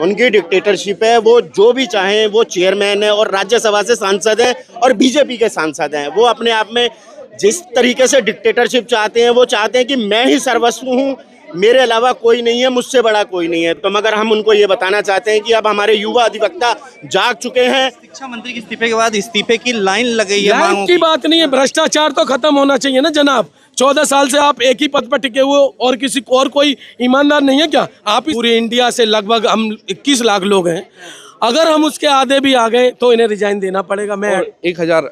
उनकी डिक्टेटरशिप है। वो जो भी चाहें वो चेयरमैन है और राज्यसभा से सांसद है और बीजेपी के सांसद हैं। वो अपने आप में जिस तरीके से डिक्टेटरशिप चाहते हैं, वो चाहते हैं कि मैं ही सर्वस्व हूँ, मेरे अलावा कोई नहीं है, मुझसे बड़ा कोई नहीं है। तो मगर हम उनको ये बताना चाहते हैं कि अब हमारे युवा अधिवक्ता जाग चुके हैं। शिक्षा मंत्री के इस्तीफे के बाद इस्तीफे की लाइन लग गई है। लाइन मांगों की बात नहीं है, भ्रष्टाचार तो खत्म होना चाहिए ना जनाब। 14 साल से आप एक ही पद पर टिके हुए और किसी और कोई ईमानदार नहीं है क्या? आप पूरे इंडिया से लगभग हम 21 लाख लोग हैं, अगर हम उसके आधे भी आ गए तो इन्हें रिजाइन देना पड़ेगा। मैं 1000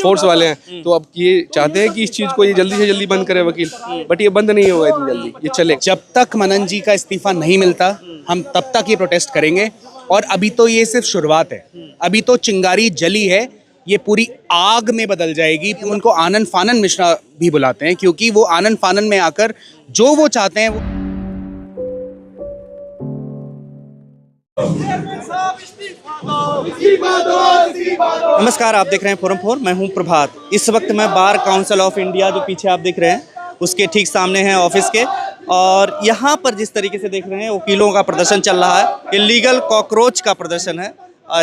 फोर्स वाले हैं, तो अब ये चाहते हैं कि इस चीज को ये जल्दी से जल्दी बंद करे वकील, बट ये बंद नहीं होगा इतनी जल्दी, ये चले। जब तक मनन जी का इस्तीफा नहीं मिलता हम तब तक ये प्रोटेस्ट करेंगे। और अभी तो ये सिर्फ शुरुआत है, अभी तो चिंगारी जली है, ये पूरी आग में बदल जाएगी। उनको आनंद फानन मिश्रा भी बुलाते हैं, क्योंकि वो आनंद फानन में आकर जो वो चाहते हैं वो। नमस्कार, आप देख रहे हैं फोरम 4, मैं हूं प्रभात। इस वक्त मैं बार काउंसिल ऑफ इंडिया, जो पीछे आप देख रहे हैं, उसके ठीक सामने हैं ऑफिस के। और यहाँ पर जिस तरीके से देख रहे हैं वकीलों का प्रदर्शन चल रहा है, इलीगल कॉकरोच का प्रदर्शन है।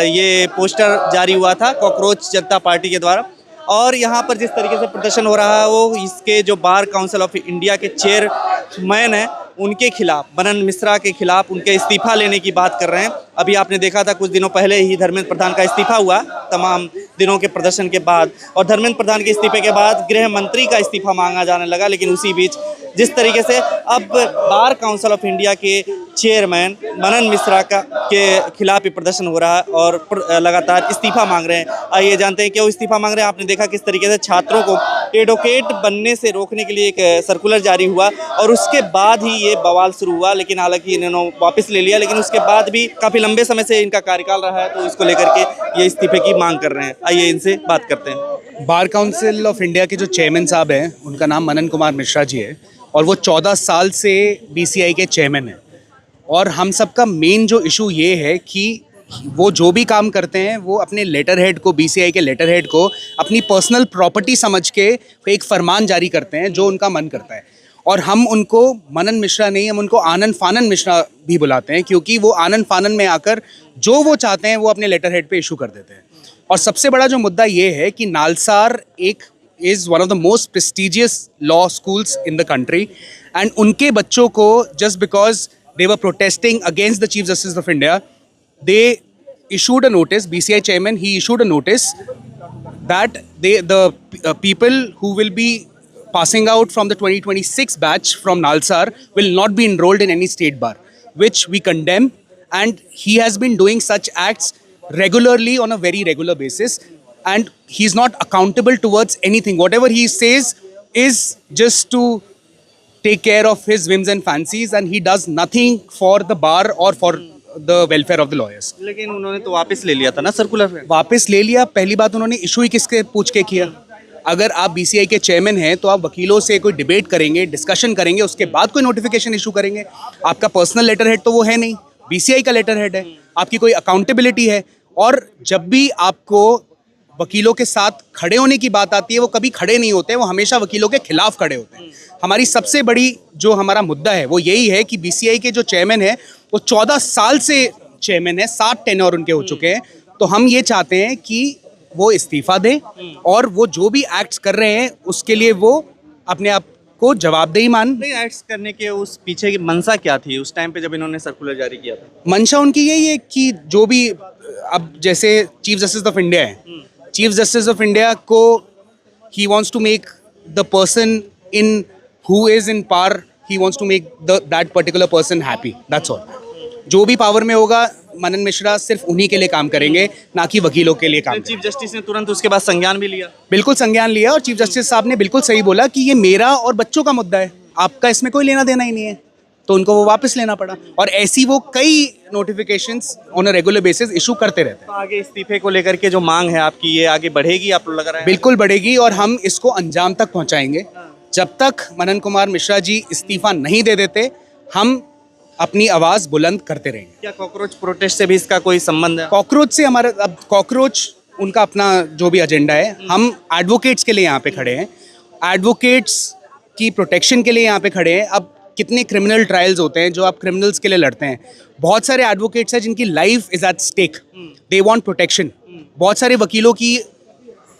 ये पोस्टर जारी हुआ था कॉकरोच जनता पार्टी के द्वारा। और यहाँ पर जिस तरीके से प्रदर्शन हो रहा है वो इसके जो बार काउंसिल ऑफ इंडिया के चेयरमैन हैं उनके खिलाफ, मनन मिश्रा के खिलाफ उनके इस्तीफा लेने की बात कर रहे हैं। अभी आपने देखा था कुछ दिनों पहले ही धर्मेंद्र प्रधान का इस्तीफा हुआ, तमाम दिनों के प्रदर्शन के बाद। और धर्मेंद्र प्रधान के इस्तीफे के बाद गृह मंत्री का इस्तीफा मांगा जाने लगा। लेकिन उसी बीच जिस तरीके से अब बार काउंसिल ऑफ इंडिया के चेयरमैन मनन मिश्रा के खिलाफ ही प्रदर्शन हो रहा है और लगातार इस्तीफा मांग रहे हैं। आइए जानते हैं क्यों इस्तीफा मांग रहे हैं। आपने देखा किस तरीके से छात्रों को एडवोकेट बनने से रोकने के लिए एक सर्कुलर जारी हुआ और उसके बाद ही ये बवाल शुरू हुआ। लेकिन हालांकि इन्होंने वापस ले लिया, लेकिन उसके बाद भी काफ़ी लंबे समय से इनका कार्यकाल रहा है, तो इसको लेकर के ये इस्तीफे की मांग कर रहे हैं। आइए इनसे बात करते हैं। बार काउंसिल ऑफ इंडिया के जो चेयरमैन साहब हैं उनका नाम मनन कुमार मिश्रा जी है और वो 14 साल से BCI के चेयरमैन हैं। और हम सबका मेन जो इशू ये है कि वो जो भी काम करते हैं वो अपने लेटर हेड को, BCI के लेटर हेड को अपनी पर्सनल प्रॉपर्टी समझ के एक फरमान जारी करते हैं जो उनका मन करता है। और हम उनको मनन मिश्रा नहीं, हम उनको आनंद फानन मिश्रा भी बुलाते हैं, क्योंकि वो आनंद फानन में आकर जो वो चाहते हैं वो अपने लेटर हेड पे इशू कर देते हैं। और सबसे बड़ा जो मुद्दा ये है कि NALSAR is one of the most prestigious law schools in the country, and उनके बच्चों को just because they were protesting against the Chief Justice of India, they issued a notice. BCI chairman, he issued a notice that the people who will be passing out from the 2026 batch from Nalsar will not be enrolled in any state bar, which we condemn. And he has been doing such acts regularly on a very regular basis, and he's not accountable towards anything. Whatever he says is just to take care of his whims and fancies, and he does nothing for the bar or for the welfare of the lawyers. लेकिन उन्होंने तो वापस ले लिया था ना circular. वापस ले लिया। पहली बात, उन्होंने इशू ही किसके पूछ के किया? अगर आप BCI के चेयरमैन हैं तो आप वकीलों से कोई डिबेट करेंगे, डिस्कशन करेंगे, उसके बाद कोई नोटिफिकेशन इशू करेंगे। आपका पर्सनल लेटर हेड तो वो है नहीं, BCI का लेटर हेड है। आपकी कोई अकाउंटेबिलिटी है? और जब भी आपको वकीलों के साथ खड़े होने की बात आती है, वो कभी खड़े नहीं होते, वो हमेशा वकीलों के खिलाफ खड़े होते हैं। हमारी सबसे बड़ी जो हमारा मुद्दा है वो यही है कि BCI के जो चेयरमैन है वो 14 साल से चेयरमैन है, 7 टेन्योर उनके हो चुके हैं। तो हम ये चाहते हैं कि वो इस्तीफा दें और वो जो भी एक्ट्स कर रहे हैं उसके लिए वो अपने आप को जवाबदेही मान। एक्ट्स करने के उस पीछे की मंशा क्या थी उस टाइम पे जब इन्होंने सर्कुलर जारी किया था? मंशा उनकी यही है कि जो भी, अब जैसे चीफ जस्टिस ऑफ इंडिया है, चीफ जस्टिस ऑफ इंडिया को he wants to make the person in who is in power, he wants to make that particular person happy, that's all. जो भी पावर में होगा मनन मिश्रा सिर्फ उन्हीं के लिए काम करेंगे, ना कि वकीलों के लिए काम। चीफ जस्टिस ने तुरंत उसके बाद संज्ञान भी लिया। बिल्कुल संज्ञान लिया, और चीफ जस्टिस साहब ने बिल्कुल सही बोला कि ये मेरा और बच्चों का मुद्दा है, आपका इसमें कोई लेना देना ही नहीं है, तो उनको वो वापस लेना पड़ा। और ऐसी वो कई notifications on a regular basis issue करते रहते हैं। तो आगे इस्तीफे को लेकर के जो मांग है आपकी, ये आगे बढ़ेगी? आप लग रहा है बिल्कुल बढ़ेगी, और हम इसको अंजाम तक पहुंचाएंगे। जब तक मनन कुमार मिश्रा जी इस्तीफा नहीं दे देते, हम अपनी आवाज बुलंद करते रहेंगे। क्या कॉकरोच प्रोटेस्ट से भी इसका कोई संबंध है? कॉकरोच से हमारा, अब कॉकरोच उनका अपना जो भी एजेंडा है, हम एडवोकेट्स के लिए यहाँ पे खड़े हैं, एडवोकेट्स की प्रोटेक्शन के लिए यहाँ पे खड़े हैं। अब कितने क्रिमिनल ट्रायल्स होते हैं जो आप क्रिमिनल्स के लिए लड़ते हैं। बहुत सारे एडवोकेट्स हैं जिनकी life is at stake, they want protection. बहुत सारे वकीलों की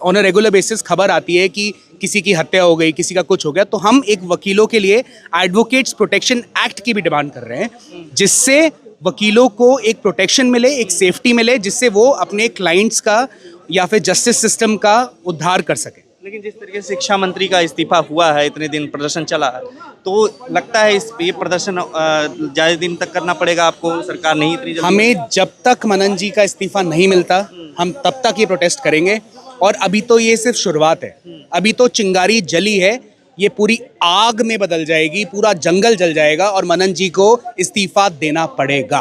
ऑन अ रेगुलर बेसिस खबर आती है कि किसी की हत्या हो गई, किसी का कुछ हो गया, तो हम एक वकीलों के लिए एडवोकेट्स प्रोटेक्शन एक्ट की भी डिमांड कर रहे हैं, जिससे वकीलों को एक प्रोटेक्शन मिले, एक सेफ्टी मिले, जिससे वो अपने क्लाइंट्स का या फिर जस्टिस सिस्टम का उद्धार कर सके। लेकिन जिस तरीके से शिक्षा मंत्री का इस्तीफा हुआ है, इतने दिन प्रदर्शन चला, तो लगता है ये प्रदर्शन ज़्यादा दिन तक करना पड़ेगा आपको, सरकार नहीं इतनी जल्दी? हमें जब तक मनन जी का इस्तीफा नहीं मिलता हम तब तक ये प्रोटेस्ट करेंगे। और अभी तो ये सिर्फ शुरुआत है, अभी तो चिंगारी जली है, ये पूरी आग में बदल जाएगी, पूरा जंगल जल जाएगा और मनन जी को इस्तीफा देना पड़ेगा।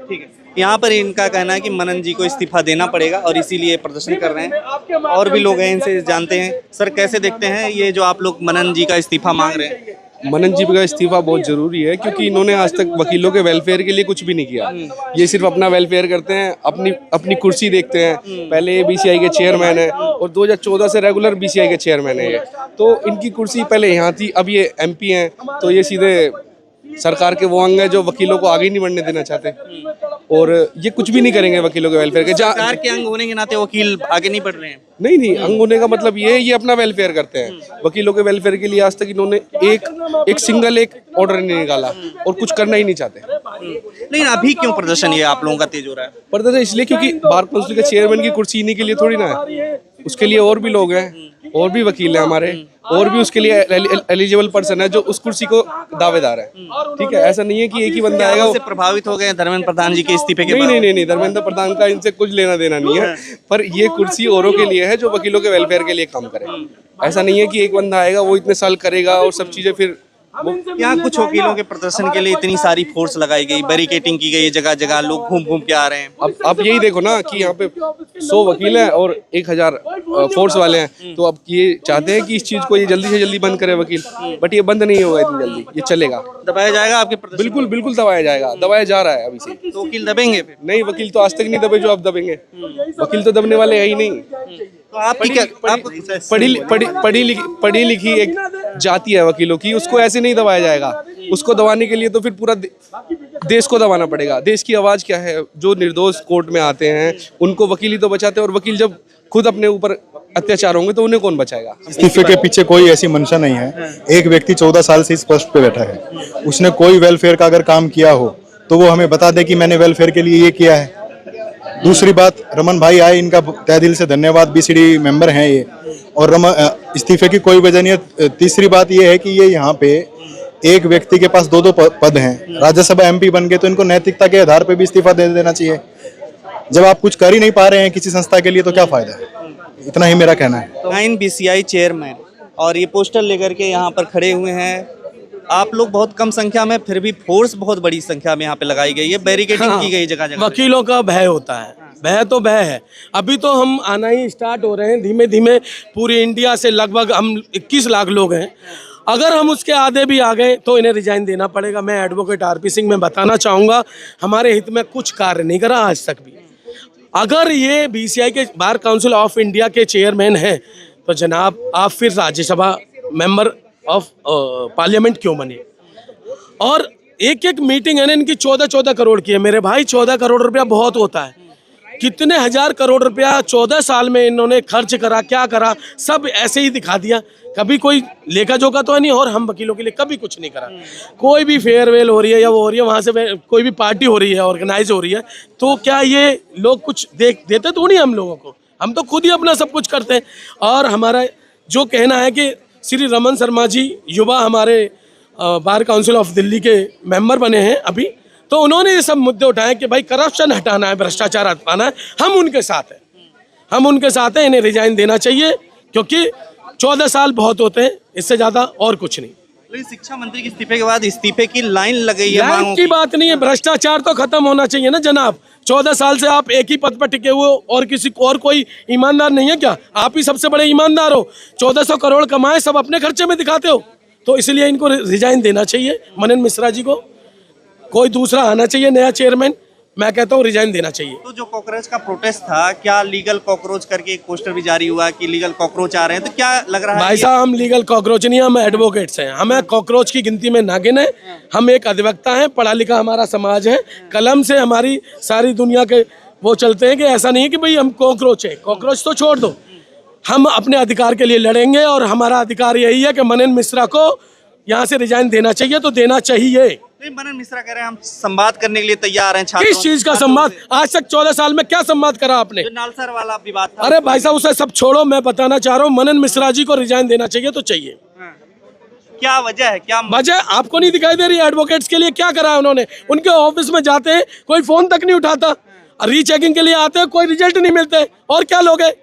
ठीक है, यहाँ पर इनका कहना है कि मनन जी को इस्तीफा देना पड़ेगा और इसीलिए प्रदर्शन कर रहे हैं। और भी लोग हैं, इनसे जानते हैं। सर, कैसे देखते हैं ये जो आप लोग मनन जी का इस्तीफा मांग रहे हैं? मनन जी का इस्तीफा बहुत जरूरी है, क्योंकि इन्होंने आज तक वकीलों के वेलफेयर के लिए कुछ भी नहीं किया। ये सिर्फ अपना वेलफेयर करते हैं, अपनी कुर्सी देखते हैं। पहले ये बीसीआई के चेयरमैन है और 2014 से रेगुलर बीसीआई के चेयरमैन है ये। तो इनकी कुर्सी पहले यहाँ थी, अब ये एमपी हैं, तो ये सीधे सरकार के वो अंग है जो वकीलों को आगे नहीं बढ़ने देना चाहते, और ये कुछ भी नहीं करेंगे वकीलों के वेलफेयर के। सरकार के अंग होने के नाते वकील आगे नहीं बढ़ रहे हैं? नहीं, अंग होने का मतलब ये अपना वेलफेयर करते हैं। वकीलों के वेलफेयर के लिए आज तक इन्होंने एक सिंगल ऑर्डर नहीं निकाला और कुछ करना ही नहीं चाहते। लेकिन अभी क्यों प्रदर्शन ये आप लोगों का तेज हो रहा है? प्रदर्शन इसलिए क्योंकि बार काउंसिल के चेयरमैन की कुर्सी इन्हीं के लिए थोड़ी ना है, उसके लिए और भी लोग हैं, और भी वकील हैं हमारे, और भी उसके लिए एलिजिबल पर्सन है जो उस कुर्सी को दावेदार है। ठीक है, ऐसा नहीं है कि एक ही बंदा आएगा। उससे प्रभावित हो गए धर्मेंद्र प्रधान जी के इस्तीफे के बाद? नहीं, धर्मेंद्र प्रधान का इनसे कुछ लेना देना नहीं है, पर ये कुर्सी औरों के लिए है जो वकीलों के वेलफेयर के लिए काम करे। ऐसा नहीं है कि एक बंदा आएगा वो इतने साल करेगा और सब चीजें फिर। यहाँ कुछ वकीलों के प्रदर्शन के लिए इतनी सारी फोर्स लगाई गई, बैरिकेटिंग की गई, जगह जगह लोग घूम घूम के आ रहे हैं। अब यही देखो ना कि यहाँ पे 100 वकील हैं और 1000 फोर्स वाले हैं, तो अब ये चाहते हैं कि इस चीज को ये जल्दी से जल्दी बंद करे वकील, बट ये बंद नहीं होगा इतनी जल्दी, ये चलेगा। दबाया जाएगा आपके प्रदर्शन? बिल्कुल दबाया जाएगा, दबाया जा रहा है अभी से। तो वकील दबेंगे फिर? नहीं, वकील तो आज तक नहीं दबे जो आप दबेंगे। वकील तो दबने वाले है ही नहीं। तो आपकी क्या पढ़ी लिखी एक जाति है वकीलों की, उसको ऐसे नहीं दबाया जाएगा। उसको दबाने के लिए तो फिर पूरा देश को दबाना पड़ेगा। देश की आवाज क्या है? जो निर्दोष कोर्ट में आते हैं उनको वकील ही तो बचाते हैं, और वकील जब खुद अपने ऊपर अत्याचार होंगे तो उन्हें कौन बचाएगा? इस्तीफे के पीछे कोई ऐसी मंशा नहीं है। एक व्यक्ति 14 साल से इस पोस्ट पे बैठा है, उसने कोई वेलफेयर का अगर काम किया हो तो वो हमें बता दे कि मैंने वेलफेयर के लिए ये किया है। दूसरी बात, रमन भाई आए, इनका तहे दिल से धन्यवाद, बीसीडी मेंबर हैं ये, और इस्तीफे की कोई वजह नहीं है। तीसरी बात ये है कि ये यहाँ पे एक व्यक्ति के पास 2-2 पद हैं, राज्यसभा एमपी बन गए, तो इनको नैतिकता के आधार पे भी इस्तीफा दे देना चाहिए। जब आप कुछ कर ही नहीं पा रहे हैं किसी संस्था के लिए तो क्या फायदा है? इतना ही मेरा कहना है। 9 बीसीआई चेयरमैन और ये पोस्टर लेकर के यहाँ पर खड़े हुए हैं। आप लोग बहुत कम संख्या में, फिर भी फोर्स बहुत बड़ी संख्या में यहाँ पे लगाई गई है, बैरिकेडिंग की गई जगह जगह। वकीलों का भय होता है, भय तो भय है। अभी तो हम आना ही स्टार्ट हो रहे हैं धीमे धीमे। पूरे इंडिया से लगभग हम 21 लाख लोग हैं। अगर हम उसके आधे भी आ गए तो इन्हें रिजाइन देना पड़ेगा। मैं एडवोकेट आरपी सिंह में बताना चाहूँगा, हमारे हित में कुछ कार्य नहीं करा आज तक भी। अगर ये बीसीआई के बार काउंसिल ऑफ इंडिया के चेयरमैन हैं तो जनाब आप फिर राज्यसभा मेंबर ऑफ पार्लियामेंट क्यों बने? और एक मीटिंग है ना इनकी 14 करोड़ की है। मेरे भाई 14 करोड़ रुपया बहुत होता है। कितने हजार करोड़ रुपया 14 साल में इन्होंने खर्च करा, क्या करा, सब ऐसे ही दिखा दिया। कभी कोई लेखा जोखा तो है नहीं, और हम वकीलों के लिए कभी कुछ नहीं करा। कोई भी फेयरवेल हो रही है या वो हो रही है, वहाँ से कोई भी पार्टी हो रही है, ऑर्गेनाइज हो रही है, तो क्या ये लोग कुछ देते तो नहीं हम लोगों को? हम तो खुद ही अपना सब कुछ करते हैं। और हमारा जो कहना है कि श्री रमन शर्मा जी युवा हमारे बार काउंसिल ऑफ दिल्ली के मेंबर बने हैं अभी, तो उन्होंने ये सब मुद्दे उठाए कि भाई करप्शन हटाना है, भ्रष्टाचार हटाना है। हम उनके साथ हैं, हम उनके साथ हैं। इन्हें रिजाइन देना चाहिए क्योंकि 14 साल बहुत होते हैं, इससे ज़्यादा और कुछ नहीं। लेकिन शिक्षा मंत्री के इस्तीफे के बाद इस्तीफे की लाइन लग गई है। लाइन की बात नहीं है, भ्रष्टाचार तो खत्म होना चाहिए ना जनाब। 14 साल से आप एक ही पद पर टिके हुए और किसी और कोई ईमानदार नहीं है क्या? आप ही सबसे बड़े ईमानदार हो। 1400 करोड़ कमाए, सब अपने खर्चे में दिखाते हो, तो इसलिए इनको रिजाइन देना चाहिए मनन मिश्रा जी को। कोई दूसरा आना चाहिए नया चेयरमैन। मैं कहता हूँ रिजाइन देना चाहिए। तो जो कॉकरोच का प्रोटेस्ट था, क्या लीगल कॉकरोच करके एक पोस्टर भी जारी हुआ कि लीगल कॉकरोच आ रहे हैं, तो क्या लग रहा है? भाई साहब, हम लीगल कॉकरोच नहीं, हम एडवोकेट्स हैं, हमें कॉकरोच की गिनती में ना गिने। हम एक अधिवक्ता हैं, पढ़ा लिखा हमारा समाज है, कलम से हमारी सारी दुनिया के वो चलते हैं कि ऐसा नहीं है कि भाई हम कॉकरोच हैं। कॉकरोच तो छोड़ दो, हम अपने अधिकार के लिए लड़ेंगे और हमारा अधिकार यही है कि मनन मिश्रा को यहाँ से रिजाइन देना चाहिए, तो देना चाहिए। नहीं, मनन मिश्रा कह रहे हैं हम संवाद करने के लिए तैयार हैं छात्रों। किस चीज का संवाद? आज तक 14 साल में क्या संवाद करा आपने? जो नालसर वाला विवाद था। अरे भाई साहब, उसे सब छोड़ो, मैं बताना चाह रहा हूँ मनन मिश्रा जी को रिजाइन देना चाहिए तो चाहिए। क्या वजह है? क्या वजह आपको नहीं दिखाई दे रही? एडवोकेट्स के लिए क्या करा है उन्होंने? उनके ऑफिस में जाते हैं, कोई फोन तक नहीं उठाता, रीचेकिंग के लिए आते हैं, कोई रिजल्ट नहीं मिलते। और क्या लोग हैं?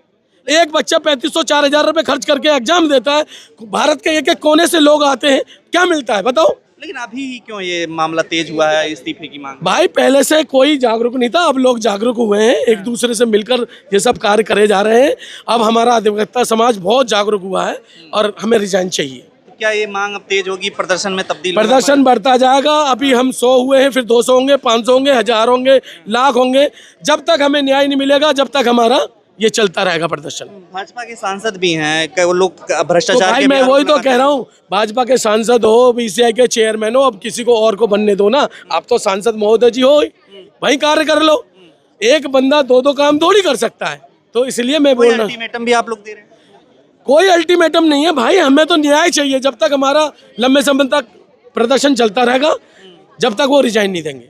एक बच्चा 3500-4000 रुपए खर्च करके एग्जाम देता है, भारत के एक एक कोने से लोग आते हैं, क्या मिलता है बताओ? लेकिन अभी ही क्यों ये मामला तेज हुआ है, इस्तीफे की मांग? भाई पहले से कोई जागरूक नहीं था, अब लोग जागरूक हुए हैं, एक दूसरे से मिलकर ये सब कार्य करे जा रहे हैं। अब हमारा अधिवक्ता समाज बहुत जागरूक हुआ है और हमें रिजाइन चाहिए। तो क्या ये मांग अब तेज होगी, प्रदर्शन में तब्दील? प्रदर्शन बढ़ता जाएगा। अभी हम 100 हुए हैं, फिर 200 होंगे, 500 होंगे, 1000 होंगे, लाख होंगे। जब तक हमें न्याय नहीं मिलेगा, जब तक हमारा ये चलता रहेगा प्रदर्शन। भाजपा के सांसद भी हैं, वो लोग तो भ्रष्टाचार भाई के मैं भी वही आरोप तो लगाते कह रहा हूँ, भाजपा के सांसद हो, बीसीआई के चेयरमैन हो, अब किसी को और को बनने दो ना। आप तो सांसद महोदय जी हो, वही कार्य कर लो। एक बंदा दो काम थोड़ी कर सकता है, तो इसलिए मैं बोल रहा हूँ। अल्टीमेटम भी आप लोग दे रहे हैं? कोई अल्टीमेटम नहीं है भाई, हमें तो न्याय चाहिए। जब तक हमारा लंबे समय तक प्रदर्शन चलता रहेगा, जब तक वो रिजाइन नहीं देंगे।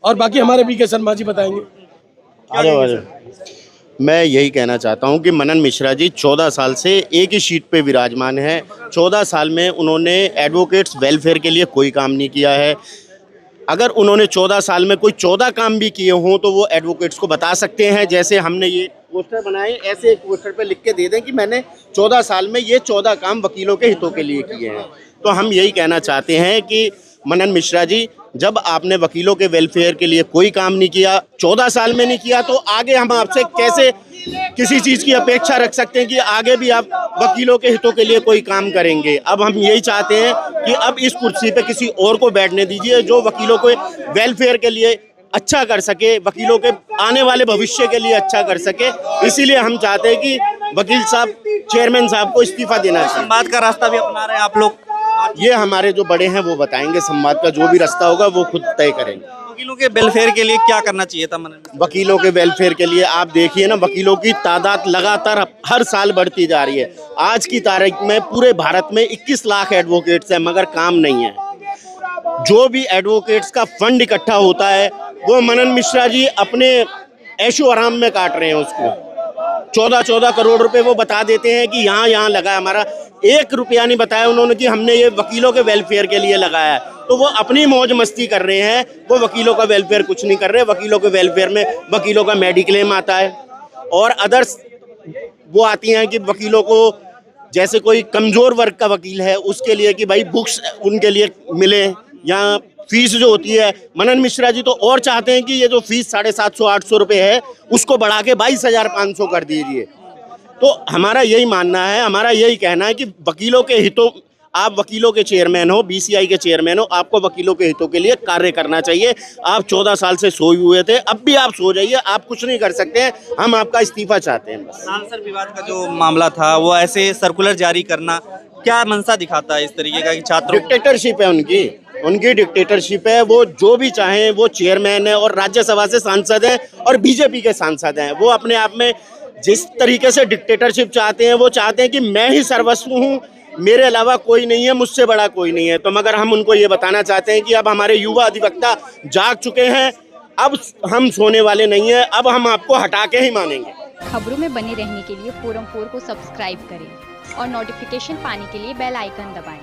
और बाकी हमारे बीके शर्मा जी बताएंगे। मैं यही कहना चाहता हूं कि मनन मिश्रा जी 14 साल से एक ही सीट पे विराजमान है। 14 साल में उन्होंने एडवोकेट्स वेलफेयर के लिए कोई काम नहीं किया है। अगर उन्होंने 14 साल में कोई 14 काम भी किए हों तो वो एडवोकेट्स को बता सकते हैं। जैसे हमने ये पोस्टर बनाए, ऐसे एक पोस्टर पे लिख के दे दें कि मैंने 14 साल में ये 14 काम वकीलों के हितों के लिए किए हैं। तो हम यही कहना चाहते हैं कि मनन मिश्रा जी, जब आपने वकीलों के वेलफेयर के लिए कोई काम नहीं किया, 14 साल में नहीं किया, तो आगे हम आपसे कैसे किसी चीज़ की अपेक्षा रख सकते हैं कि आगे भी आप वकीलों के हितों के लिए कोई काम करेंगे। अब हम यही चाहते हैं कि अब इस कुर्सी पे किसी और को बैठने दीजिए जो वकीलों के वेलफेयर के लिए अच्छा कर सके, वकीलों के आने वाले भविष्य के लिए अच्छा कर सके। इसीलिए हम चाहते हैं कि वकील साहब, चेयरमैन साहब को इस्तीफा देना चाहिए। संवाद का रास्ता भी अपना रहे हैं आप लोग? ये हमारे जो बड़े हैं वो बताएंगे, संवाद का जो भी रास्ता होगा वो खुद तय करेंगे। वकीलों के वेलफेयर के लिए क्या करना चाहिए था मनन? वकीलों के वेलफेयर के लिए आप देखिए ना, वकीलों की तादाद लगातार हर साल बढ़ती जा रही है। आज की तारीख में पूरे भारत में 21 लाख एडवोकेट्स हैं, मगर काम नहीं है। जो भी एडवोकेट्स का फंड इकट्ठा होता है वो मनन मिश्रा जी अपने ऐशो आराम में काट रहे हैं उसको। 14 करोड़ रुपए वो बता देते हैं कि यहाँ लगा है। हमारा 1 रुपया नहीं बताया उन्होंने कि हमने ये वकीलों के वेलफेयर के लिए लगाया है। तो वो अपनी मौज मस्ती कर रहे हैं, वो वकीलों का वेलफेयर कुछ नहीं कर रहे। वकीलों के वेलफेयर में वकीलों का मेडिक्लेम आता है और अदर्स वो आती हैं कि वकीलों को, जैसे कोई कमज़ोर वर्ग का वकील है उसके लिए कि भाई बुक्स उनके लिए मिले, या फीस जो होती है। मनन मिश्रा जी तो और चाहते हैं कि ये जो फीस 750-800 रुपये है उसको बढ़ा के 22,500 कर दीजिए। तो हमारा यही मानना है, हमारा यही कहना है कि वकीलों के हितों, आप वकीलों के चेयरमैन हो, बीसीआई के चेयरमैन हो, आपको वकीलों के हितों के लिए कार्य करना चाहिए। आप 14 साल से सोए हुए थे, अब भी आप सो जाइए, आप कुछ नहीं कर सकते हैं। हम आपका इस्तीफा चाहते हैं बस। नालसर विवाद का जो मामला था, वो ऐसे सर्कुलर जारी करना क्या मंशा दिखाता है इस तरीके का कि छात्रों? डिक्टेटरशिप है उनकी डिक्टेटरशिप है। वो जो भी चाहें, वो चेयरमैन है और राज्यसभा से सांसद हैं और बीजेपी के सांसद हैं। वो अपने आप में जिस तरीके से डिक्टेटरशिप चाहते हैं, वो चाहते हैं कि मैं ही सर्वस्व हूँ, मेरे अलावा कोई नहीं है, मुझसे बड़ा कोई नहीं है। तो मगर हम उनको ये बताना चाहते हैं कि अब हमारे युवा अधिवक्ता जाग चुके हैं, अब हम सोने वाले नहीं हैं, अब हम आपको हटा के ही मानेंगे। खबरों में बने रहने के लिए फोरम 4 को सब्सक्राइब करें और नोटिफिकेशन पाने के लिए बेल आइकन दबाएं।